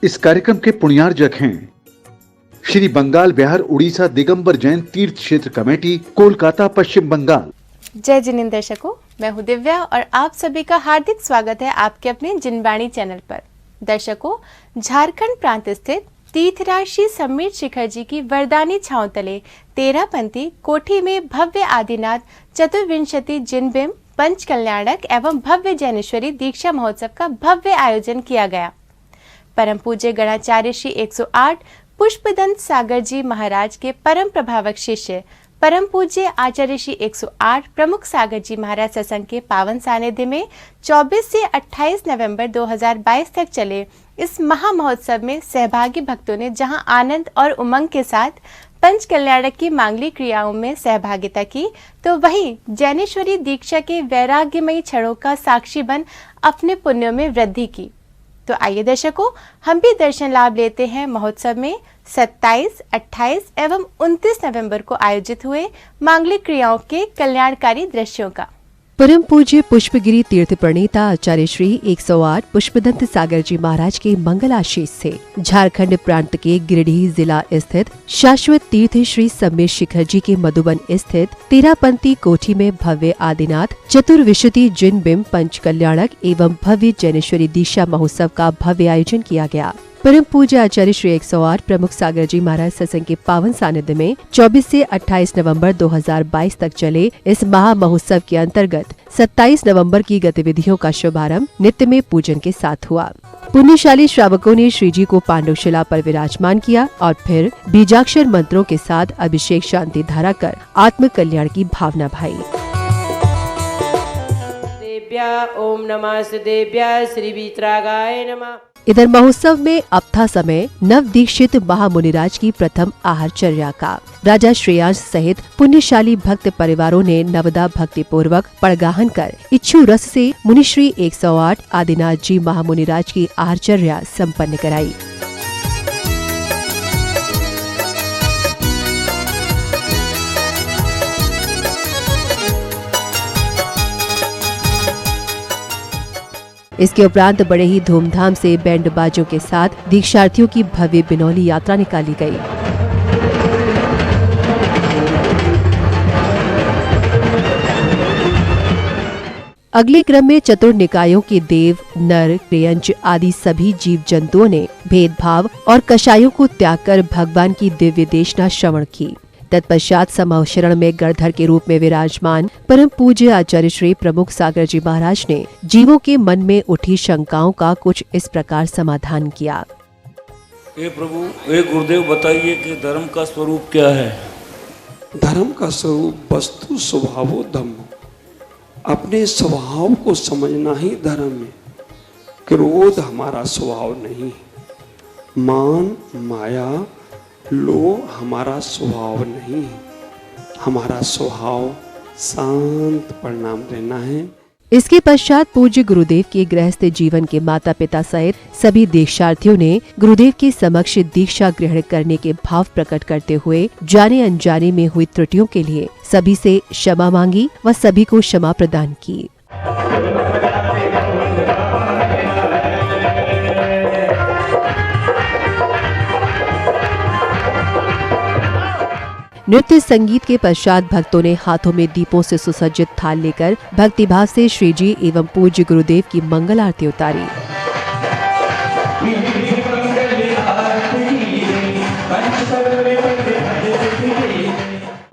इस कार्यक्रम के पुण्यार्जक हैं श्री बंगाल बिहार उड़ीसा दिगंबर जैन तीर्थ क्षेत्र कमेटी, कोलकाता, पश्चिम बंगाल। जय जिनेंद्र दर्शकों, मैं हूं दिव्या और आप सभी का हार्दिक स्वागत है आपके अपने जिनवाणी चैनल पर। दर्शकों, झारखंड प्रांत स्थित तीर्थराज श्री सम्मीर शिखर जी की वरदानी छांव तले 13 पंथी कोठी में भव्य आदिनाथ चतुर्विंशति जिनबिंब पंच कल्याणक एवं भव्य जैनेश्वरी दीक्षा महोत्सव का भव्य आयोजन किया गया। परम पूज्य गणाचार्य श्री 108 पुष्पदंत सागर जी महाराज के परम प्रभावक शिष्य परम पूज्य आचार्य श्री 108 प्रमुख सागर जी महाराज सत्संग के पावन सानिध्य में 24 से 28 नवंबर 2022 तक चले इस महा महोत्सव में सहभागी भक्तों ने जहां आनंद और उमंग के साथ पंच कल्याणक की मांगलिक क्रियाओं में सहभागिता की, तो वहीं जैनेश्वरी दीक्षा के वैराग्यमयी क्षणों का साक्षी बन अपने पुण्यों में वृद्धि की। तो आइए दर्शकों, हम भी दर्शन लाभ लेते हैं महोत्सव में 27, 28 एवं 29 नवंबर को आयोजित हुए मांगलिक क्रियाओं के कल्याणकारी दृश्यों का। परम पूज्य पुष्पगिरी तीर्थ प्रणेता आचार्य श्री 108 पुष्पदंत सागर जी महाराज के मंगल आशीष से झारखंड प्रांत के गिरिडीह जिला स्थित शाश्वत तीर्थ श्री सम्मीर शिखर जी के मधुबन स्थित 13 पंथी कोठी में भव्य आदिनाथ चतुर्विशति जिनबिंब पंच कल्याणक एवं भव्य जैनेश्वरी दीक्षा महोत्सव का भव्य आयोजन किया गया। परम पूज्य आचार्य श्री 108 प्रमुख सागर जी महाराज सत्संग के पावन सानिध्य में 24 से 28 नवंबर 2022 तक चले इस महा महोत्सव के अंतर्गत 27 नवंबर की गतिविधियों का शुभारंभ नित्य में पूजन के साथ हुआ। पुण्यशाली श्रावकों ने श्री जी को पांडुशिला पर विराजमान किया और फिर बीजाक्षर मंत्रों के साथ अभिषेक शांति धारा कर आत्म कल्याण की भावना भाई। ओम नमः देव्या श्री वीतरागाय नमः। इधर महोत्सव में अब था समय नव दीक्षित महामुनिराज की प्रथम आहारचर्या का। राजा श्रेयांश सहित पुण्यशाली भक्त परिवारों ने नवदा भक्ति पूर्वक पड़गाहन कर इच्छु रस से मुनिश्री 108 आदिनाथ जी महामुनिराज की आहारचर्या संपन्न कराई। इसके उपरांत बड़े ही धूमधाम से बैंड बाजों के साथ दीक्षार्थियों की भव्य बिनौली यात्रा निकाली गई। अगले क्रम में चतुर निकायों के देव, नर, क्रियंच आदि सभी जीव जंतुओं ने भेदभाव और कषायों को त्याग कर भगवान की दिव्य देशना श्रवण की। तत्पश्चात समूह शरण में गणधर के रूप में विराजमान परम पूज्य आचार्य श्री प्रमुख सागर जी महाराज ने जीवों के मन में उठी शंकाओं का कुछ इस प्रकार समाधान किया। हे प्रभु, हे गुरुदेव, बताइए कि धर्म का स्वरूप क्या है? धर्म का स्वरूप वस्तु स्वभावो धम्म, अपने स्वभाव को समझना ही धर्म है। क्रोध हमारा स्वभाव नहीं, मान माया लोभ हमारा स्वभाव नहीं है। हमारा स्वभाव शांत परिणाम देना है। इसके पश्चात पूज्य गुरुदेव के गृहस्थ जीवन के माता पिता सहित सभी दीक्षार्थियों ने गुरुदेव के समक्ष दीक्षा ग्रहण करने के भाव प्रकट करते हुए जाने अनजाने में हुई त्रुटियों के लिए सभी से क्षमा मांगी व सभी को क्षमा प्रदान की। नृत्य संगीत के पश्चात भक्तों ने हाथों में दीपों से सुसज्जित थाल लेकर भक्तिभाव से श्री जी एवं पूज्य गुरुदेव की मंगल आरती उतारी।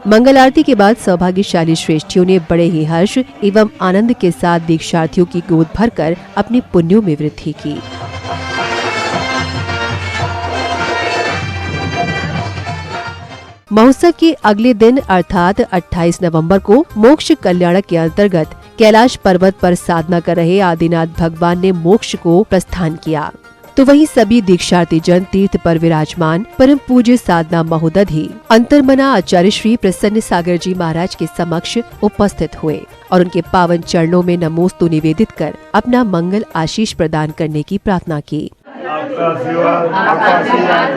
मंगल आरती के बाद सौभाग्यशाली श्रेष्ठियों ने बड़े ही हर्ष एवं आनंद के साथ दीक्षार्थियों की गोद भरकर अपने पुण्यों में वृद्धि की। महोत्सव के अगले दिन अर्थात 28 नवंबर को मोक्ष कल्याणक के अंतर्गत कैलाश पर्वत पर साधना कर रहे आदिनाथ भगवान ने मोक्ष को प्रस्थान किया, तो वहीं सभी दीक्षार्थी जन तीर्थ पर विराजमान परम पूज्य साधना महोदधि अंतर्मना आचार्य श्री प्रसन्न सागर जी महाराज के समक्ष उपस्थित हुए और उनके पावन चरणों में नमोस्तु निवेदित कर अपना मंगल आशीष प्रदान करने की प्रार्थना की। आपका आशीर्वाद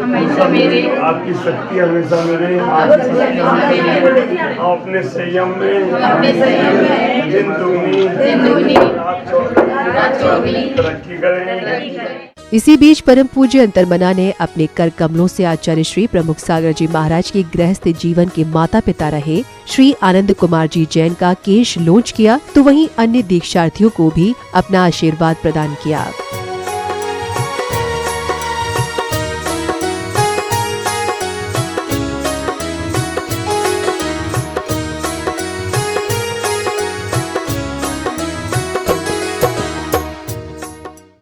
हमेशा मिले, आपकी शक्ति हमेशा मिले, अपने संयम में दिन दुगनी तरक्की करें। इसी बीच परम पूज्य अंतर्मना ने अपने कर कमलों से आचार्य श्री प्रमुख सागर जी महाराज के गृहस्थ जीवन के माता पिता रहे श्री आनंद कुमार जी जैन का केश लॉन्च किया, तो वहीं अन्य दीक्षार्थियों को भी अपना आशीर्वाद प्रदान किया।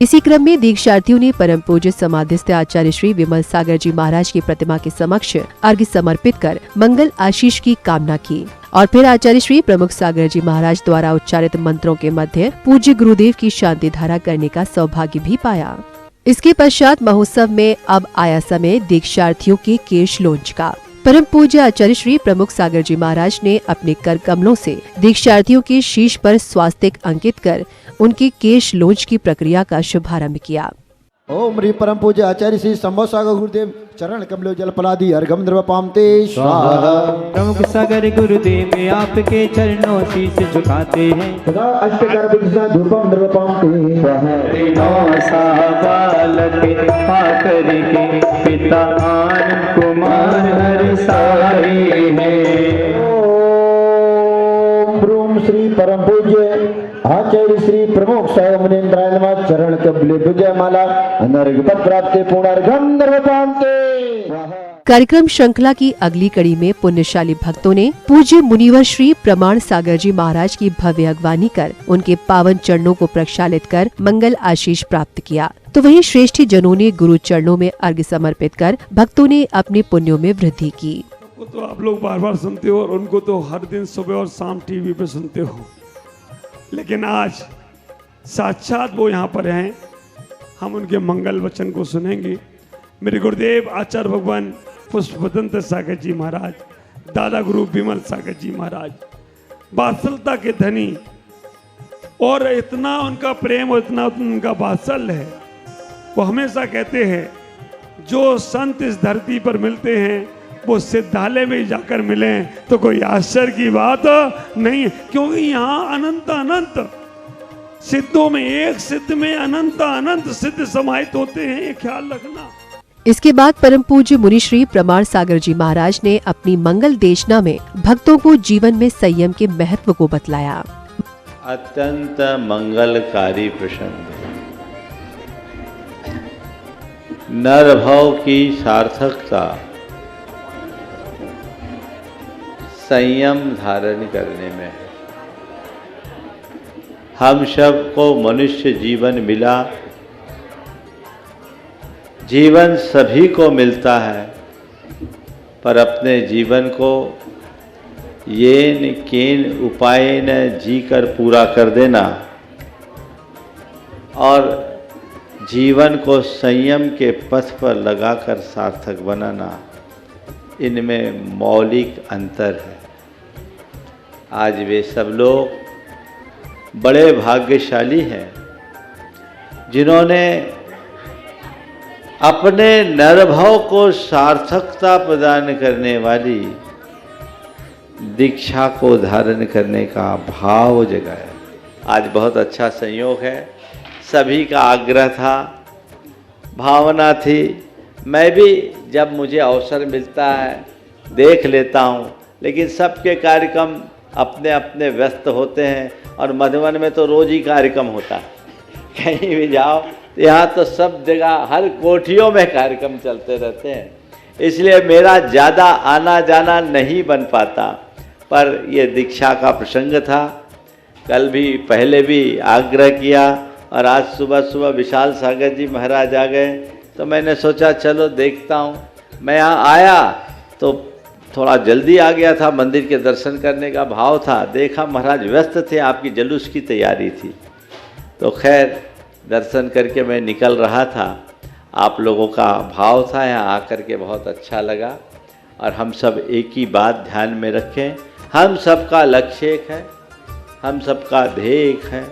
इसी क्रम में दीक्षार्थियों ने परम पूज्य समाधिस्थ आचार्य श्री विमल सागर जी महाराज की प्रतिमा के समक्ष अर्घ्य समर्पित कर मंगल आशीष की कामना की और फिर आचार्य श्री प्रमुख सागर जी महाराज द्वारा उच्चारित मंत्रों के मध्य पूज्य गुरुदेव की शांति धारा करने का सौभाग्य भी पाया। इसके पश्चात महोत्सव में अब आया समय दीक्षार्थियों के केश लॉन्च का। परम पूज्य आचार्य श्री प्रमुख सागर जी महाराज ने अपने कर कमलों से दीक्षार्थियों के शीश पर स्वास्तिक अंकित कर उनके केश लॉन्च की प्रक्रिया का शुभारंभ किया। ओम ह्री परम पूज्य आचार्य श्री संभव सागर गुरुदेव चरण कमलो जल पलादि अर्घम द्रव पामते स्वाहा। प्रमुख सागर गुरुदेव में आपके चरणों शीश झुकाते हैं, सदा अष्टकर विघ्न धूपम द्रव पामते स्वाहा। तीनों सा बालक आकर के पिता आनंद कुमार हर साई है। ओम ब्रूम श्री परम पूज्य आचार्य श्री प्रमुख सागर मुनीन्द्राय नमः चरण कमले विजय माला अनर्घ पद प्राप्ते पूर्णार्घम द्रव पामते। कार्यक्रम श्रृंखला की अगली कड़ी में पुण्यशाली भक्तों ने पूज्य मुनिवर श्री प्रमाण सागर जी महाराज की भव्य अगवानी कर उनके पावन चरणों को प्रक्षालित कर मंगल आशीष प्राप्त किया, तो वहीं श्रेष्ठ जनों ने गुरु चरणों में अर्घ्य समर्पित कर भक्तों ने अपने पुण्यों में वृद्धि की। तो आप लोग बार बार सुनते हो और उनको तो हर दिन सुबह और शाम टीवी पे सुनते हो, लेकिन आज साक्षात वो यहाँ पर हैं, हम उनके मंगल वचन को सुनेंगे। मेरे गुरुदेव आचार्य भगवान पुष्पदंत सागर जी महाराज, दादा गुरु विमल सागर जी महाराज वात्सलता के धनी, और इतना उनका प्रेम और इतना उनका वात्सल्य है। वो हमेशा कहते हैं जो संत इस धरती पर मिलते हैं वो सिद्धालय में जाकर मिलें तो कोई आश्चर्य की बात नहीं है, क्योंकि यहाँ अनंत अनंत सिद्धों में एक सिद्ध में अनंत अनंत सिद्ध समाहित होते हैं, ये ख्याल रखना। इसके बाद परम पूज्य मुनि श्री प्रमाण सागर जी महाराज ने अपनी मंगल देशना में भक्तों को जीवन में संयम के महत्व को बतलाया। अत्यंत मंगलकारी प्रसंग, नर भाव की सार्थकता संयम धारण करने में है। हम सब को मनुष्य जीवन मिला, जीवन सभी को मिलता है, पर अपने जीवन को येन केन उपायेन जी कर पूरा कर देना और जीवन को संयम के पथ पर लगाकर सार्थक बनाना, इनमें मौलिक अंतर है। आज वे सब लोग बड़े भाग्यशाली हैं जिन्होंने अपने नरभाव को सार्थकता प्रदान करने वाली दीक्षा को धारण करने का भाव जगाया। आज बहुत अच्छा संयोग है, सभी का आग्रह था, भावना थी। मैं भी जब मुझे अवसर मिलता है देख लेता हूँ, लेकिन सबके कार्यक्रम अपने अपने व्यस्त होते हैं और मधुबन में तो रोज ही कार्यक्रम होता है, कहीं भी जाओ यहाँ तो सब जगह हर कोठियों में कार्यक्रम चलते रहते हैं, इसलिए मेरा ज़्यादा आना जाना नहीं बन पाता। पर ये दीक्षा का प्रसंग था, कल भी पहले भी आग्रह किया और आज सुबह सुबह विशाल सागर जी महाराज आ गए, तो मैंने सोचा चलो देखता हूँ। मैं यहाँ आया तो थोड़ा जल्दी आ गया था, मंदिर के दर्शन करने का भाव था, देखा महाराज व्यस्त थे, आपकी जुलूस की तैयारी थी, तो खैर दर्शन करके मैं निकल रहा था। आप लोगों का भाव था, यहाँ आकर के बहुत अच्छा लगा। और हम सब एक ही बात ध्यान में रखें, हम सबका लक्ष्य एक है, हम सबका ध्येय एक है,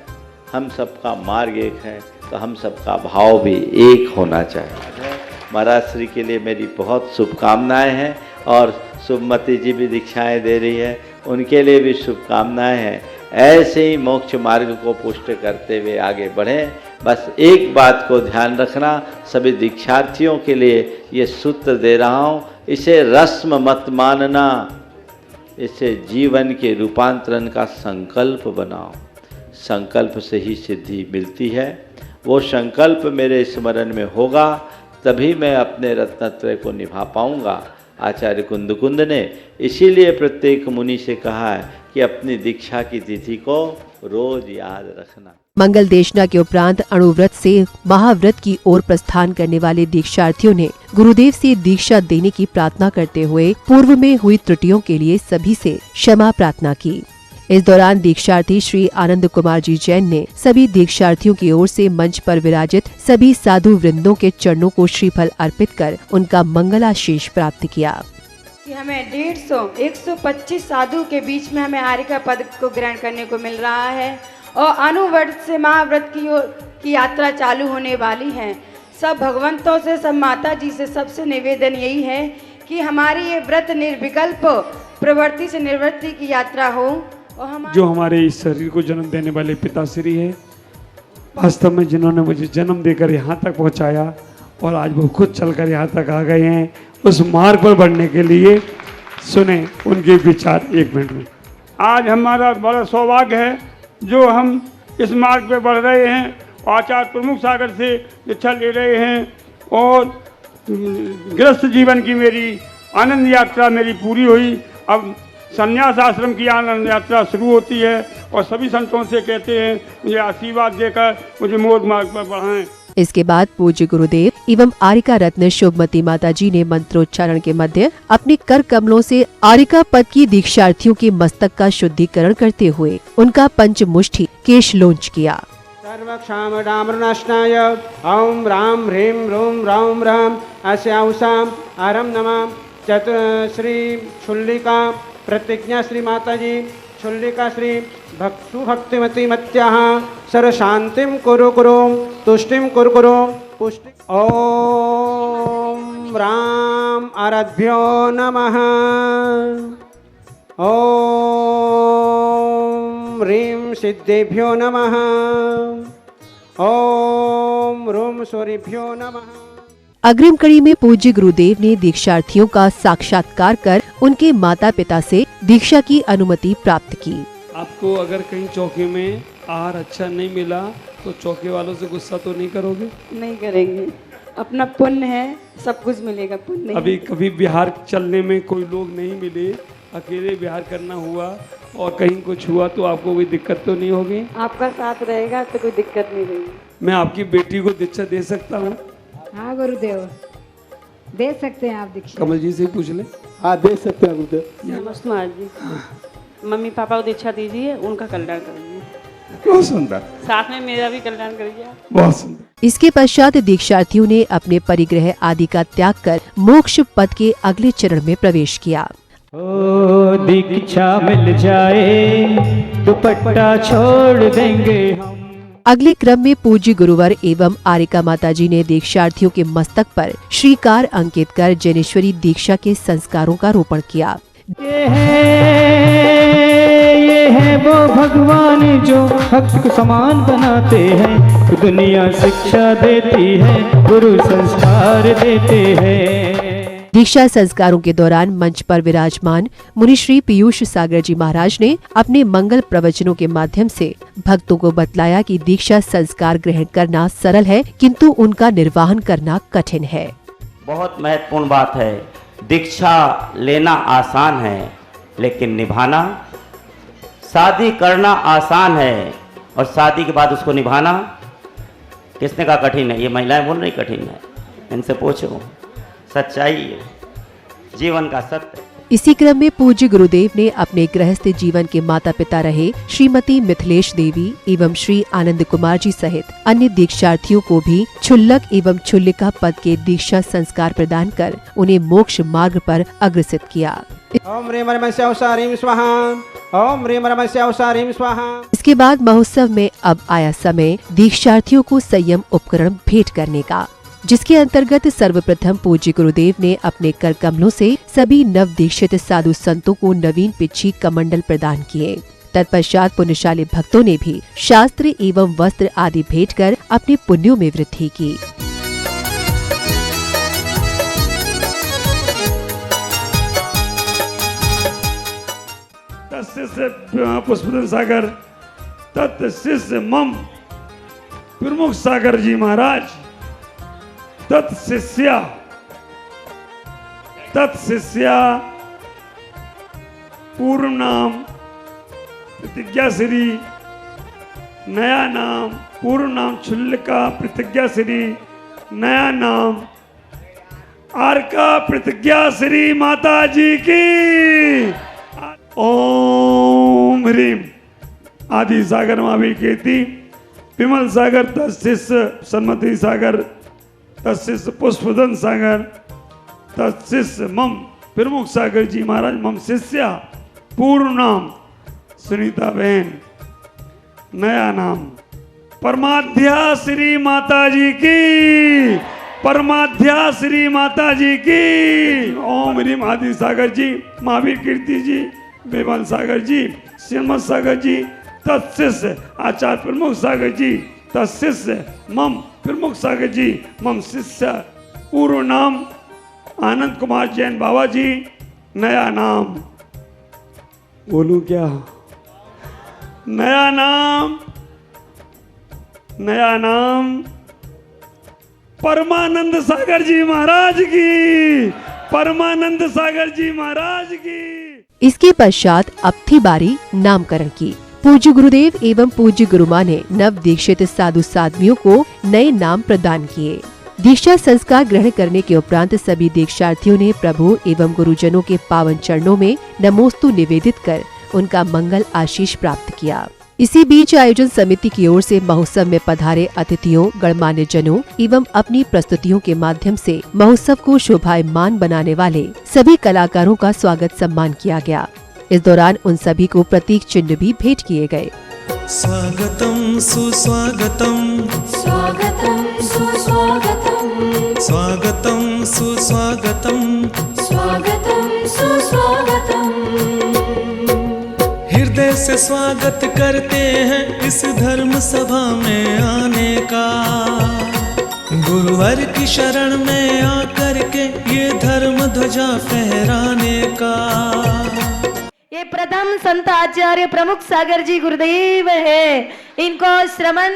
हम सबका मार्ग एक है, तो हम सबका भाव भी एक होना चाहिए। महाराज श्री के लिए मेरी बहुत शुभकामनाएं हैं और शुभमती जी भी दीक्षाएं दे रही है, उनके लिए भी शुभकामनाएं हैं। ऐसे ही मोक्ष मार्ग को पुष्ट करते हुए आगे बढ़ें। बस एक बात को ध्यान रखना, सभी दीक्षार्थियों के लिए ये सूत्र दे रहा हूँ, इसे रस्म मत मानना, इसे जीवन के रूपांतरण का संकल्प बनाओ। संकल्प से ही सिद्धि मिलती है। वो संकल्प मेरे स्मरण में होगा तभी मैं अपने रत्नत्रय को निभा पाऊंगा। आचार्य कुंद ने इसीलिए प्रत्येक मुनि से कहा है कि अपनी दीक्षा की तिथि को रोज याद रखना। मंगल देशना के उपरांत अणुव्रत से महाव्रत की ओर प्रस्थान करने वाले दीक्षार्थियों ने गुरुदेव से दीक्षा देने की प्रार्थना करते हुए पूर्व में हुई त्रुटियों के लिए सभी से क्षमा प्रार्थना की। इस दौरान दीक्षार्थी श्री आनंद कुमार जी जैन ने सभी दीक्षार्थियों की ओर से मंच पर विराजित सभी साधु वृंदों के चरणों को श्रीफल अर्पित कर उनका मंगलाशीष प्राप्त किया। कि हमें 125 साधु के बीच में हमें आर्य का पद को ग्रहण करने को मिल रहा है और अनुव्रत से महाव्रत की यात्रा चालू होने वाली है। सब भगवंतों से, सब माता जी से सबसे निवेदन यही है कि हमारी ये व्रत निर्विकल्प प्रवृत्ति से निवृत्ति की यात्रा हो। और जो हमारे इस शरीर को जन्म देने वाले पिताश्री है, वास्तव में जिन्होंने मुझे जन्म देकर यहाँ तक पहुँचाया और आज वो खुद चलकर यहाँ तक आ गए हैं, उस मार्ग पर बढ़ने के लिए सुने उनके विचार 1 मिनट में। आज हमारा बड़ा सौभाग्य है जो हम इस मार्ग पे बढ़ रहे हैं, आचार्य प्रमुख सागर से दीक्षा ले रहे हैं और गृहस्थ जीवन की मेरी आनंद यात्रा मेरी पूरी हुई। अब संन्यास आश्रम की आनंद यात्रा शुरू होती है और सभी संतों से कहते हैं मुझे आशीर्वाद देकर मुझे मोद मार्ग पर बढ़ाएं। इसके बाद पूज्य गुरुदेव एवं आरिका रत्न शुभमती माता जी ने मंत्रोच्चारण के मध्य अपने कर कमलों से आरिका पद की दीक्षार्थियों के मस्तक का शुद्धिकरण करते हुए उनका पंचमुष्टि केश लोंच किया। सर्वक्षामडामृणाश्नाय ॐ राम ह्रीं रूं रौं राम अस्याउषाम आरम नमः श्री शुल्लिका प्रतिज्ञा श्री माता जी शुल्लिका श्री भक्तु भक्तिमती मत्याः सर्वशान्तिं कुरु कुरु तुष्टिं कुरु कुरु पुष्टि। ॐ राम आराध्यो नमः। ॐ ह्रीं सिद्धेभ्यो नमः। ॐ रूं सूर्येभ्यो नमः। अग्रिम कड़ी में पूज्य गुरुदेव ने दीक्षार्थियों का साक्षात्कार कर उनके माता पिता से दीक्षा की अनुमति प्राप्त की। आपको अगर कहीं चौके में आहार अच्छा नहीं मिला तो चौके वालों से गुस्सा तो नहीं करोगे? नहीं करेंगे, अपना पुण्य है, सब कुछ मिलेगा पुण्य। अभी कभी बिहार चलने में कोई लोग नहीं मिले, अकेले बिहार करना हुआ और कहीं कुछ हुआ तो आपको कोई दिक्कत तो नहीं होगी? आपका साथ रहेगा तो कोई दिक्कत नहीं रहेगी। मैं आपकी बेटी को दीक्षा दे सकता हूँ? हाँ गुरुदेव, दे सकते हैं आप दीक्षा। कमल जी से पूछ ले। हाँ दे सकते हैं गुरुदेव। नमस्ते महाराज जी, मम्मी पापा को दीक्षा दीजिए, उनका कल्याण करिए। बहुत सुंदर। साथ में मेरा भी कल्याण करिए। बहुत सुंदर। इसके पश्चात दीक्षार्थियों ने अपने परिग्रह आदि का त्याग कर मोक्ष पद के अगले चरण में प्रवेश किया। ओ दीक्षा मिल जाए दुपट्टा छोड़ देंगे हम। अगले क्रम में पूज्य गुरुवर एवं आरिका माता जी ने दीक्षार्थियों के मस्तक पर श्रीकार अंकित कर जैनेश्वरी दीक्षा के संस्कारों का रोपण किया। ये है वो भगवान जो भक्त को समान बनाते हैं, दुनिया शिक्षा देती है, गुरु संस्कार देते हैं। दीक्षा संस्कारों के दौरान मंच पर विराजमान मुनि श्री पीयूष सागर जी महाराज ने अपने मंगल प्रवचनों के माध्यम से भक्तों को बतलाया कि दीक्षा संस्कार ग्रहण करना सरल है किंतु उनका निर्वहन करना कठिन है। बहुत महत्वपूर्ण बात है, दीक्षा लेना आसान है लेकिन निभाना, शादी करना आसान है और शादी के बाद उसको निभाना किसने कहा कठिन है? ये महिलाएं बोल रही कठिन है, इनसे पूछो, सच्चाई है, जीवन का सत्य। इसी क्रम में पूज्य गुरुदेव ने अपने गृहस्थ जीवन के माता पिता रहे श्रीमती मिथिलेश देवी एवं श्री आनंद कुमार जी सहित अन्य दीक्षार्थियों को भी क्षुल्लक एवं क्षुल्लिका पद के दीक्षा संस्कार प्रदान कर उन्हें मोक्ष मार्ग पर अग्रसित किया। ओम ह्रीं परमस्यां ह्रीं स्वाहा। ओम ह्रीं परमस्यां ह्रीं स्वाहा। इसके बाद महोत्सव में अब आया समय दीक्षार्थियों को संयम उपकरण भेंट करने का, जिसके अंतर्गत सर्वप्रथम पूज्य गुरुदेव ने अपने कर कमलों से सभी नव दीक्षित साधु संतों को नवीन पिच्छी कमंडल प्रदान किए। तत्पश्चात पुण्यशाली भक्तों ने भी शास्त्र एवं वस्त्र आदि भेंट कर अपने पुण्यों में वृद्धि की। तत्शिष्य पुष्पदन सागर, तत्शिष्य मम प्रमुख सागर जी महाराज, तत्शिष्या पूर्व नाम प्रतिज्ञा श्री, नया नाम पूर्व नाम छुल्लिका प्रतिज्ञा श्री, नया नाम आरका प्रतिज्ञा श्री माता जी की। ओम ह्रीम आदि सागर महावीर कीर्ति, विमल सागर तत्शिष्य सन्मति सागर, तत्शिष्य पुष्पदन सागर, तत्शिष्य मम प्रमुख सागर जी महाराज, मम शिष्या पूर्व नाम सुनीता बहन, नया नाम परमाध्या श्री माता जी की, परमाध्या श्री माता जी की। ओम ह्रीम आदि सागर जी महावीर कीर्ति जी, विमल सागर जी, श्रीमत सागर जी, तत्शिष्य आचार्य प्रमुख सागर जी, तत्शिष्य मम प्रमुख सागर जी, मम शिष्य पूर्व नाम आनंद कुमार जैन बाबा जी, नया नाम बोलूं क्या? नया नाम परमानंद सागर जी महाराज की, परमानंद सागर जी महाराज की। इसके पश्चात अब थी बारी नामकरण की। पूज्य गुरुदेव एवं पूज्य गुरुमां ने नव दीक्षित साधु साध्वियों को नए नाम प्रदान किए। दीक्षा संस्कार ग्रहण करने के उपरांत सभी दीक्षार्थियों ने प्रभु एवं गुरुजनों के पावन चरणों में नमोस्तु निवेदित कर उनका मंगल आशीष प्राप्त किया। इसी बीच आयोजन समिति की ओर से महोत्सव में पधारे अतिथियों, गणमान्य जनों एवं अपनी प्रस्तुतियों के माध्यम से महोत्सव को शोभायमान बनाने वाले सभी कलाकारों का स्वागत सम्मान किया गया। इस दौरान उन सभी को प्रतीक चिन्ह भी भेंट किए गए। स्वागतम सुस्वागतम, स्वागतम सुस्वागतम, स्वागतम सुस्वागतम, स्वागतम सुस्वागतम। हृदय से स्वागत करते हैं इस धर्म सभा में आने का, गुरुवर की शरण में आकर के ये धर्म ध्वजा फहराने का। ये प्रथम संत आचार्य प्रमुख सागर जी गुरुदेव है। इनको श्रवण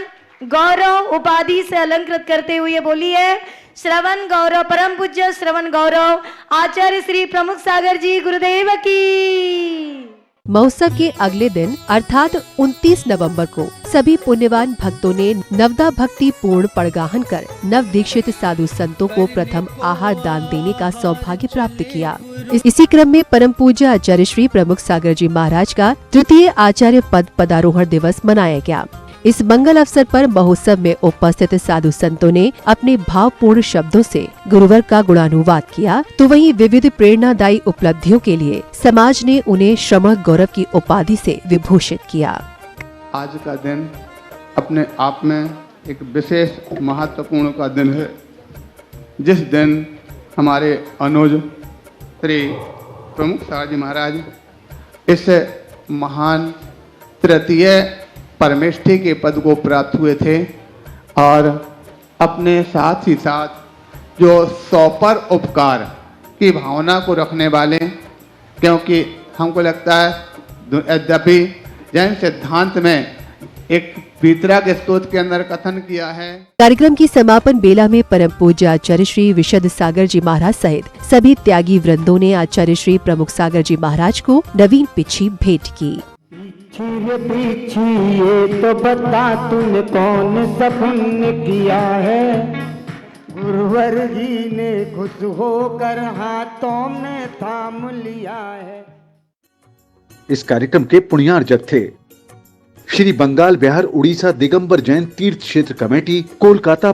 गौरव उपाधि से अलंकृत करते हुए बोलिए, श्रवण गौरव, परम पूज्य श्रवण गौरव आचार्य श्री प्रमुख सागर जी गुरुदेव की। महोत्सव के अगले दिन अर्थात 29 नवंबर को सभी पुण्यवान भक्तों ने नवदा भक्ति पूर्ण पड़गाहन कर नव दीक्षित साधु संतों को प्रथम आहार दान देने का सौभाग्य प्राप्त किया। इसी क्रम में परम पूज्य आचार्य श्री प्रमुख सागर जी महाराज का तृतीय आचार्य पद पदारोहण दिवस मनाया गया। इस मंगल अवसर पर महोत्सव में उपस्थित साधु संतों ने अपने भावपूर्ण शब्दों से गुरुवर का गुणानुवाद किया, तो वहीं विविध प्रेरणादायी उपलब्धियों के लिए समाज ने उन्हें श्रमण गौरव की उपाधि से विभूषित किया। आज का दिन अपने आप में एक विशेष महत्वपूर्ण का दिन है, जिस दिन हमारे अनुज श्री प्रमुख सागर जी महाराज इस महान तृतीय परमेष्ठी के पद को प्राप्त हुए थे और अपने साथ ही साथ जो सौपर उपकार की भावना को रखने वाले, क्योंकि हमको लगता है यद्यपि जैन सिद्धांत में एक पीतरा के स्तोत्र के अंदर कथन किया है। कार्यक्रम की समापन बेला में परम पूज्य आचार्य श्री विशद सागर जी महाराज सहित सभी त्यागी वृंदों ने आचार्य श्री प्रमुख सागर जी महाराज को नवीन पिछी भेंट की। पीछी ये तो बता तूने कौन सा पुण्य किया है, गुरुवर जी ने खुश होकर हाथों में थाम लिया है। इस कार्यक्रम के पुण्यार्जक थे श्री बंगाल बिहार उड़ीसा दिगंबर जैन तीर्थ क्षेत्र कमेटी, कोलकाता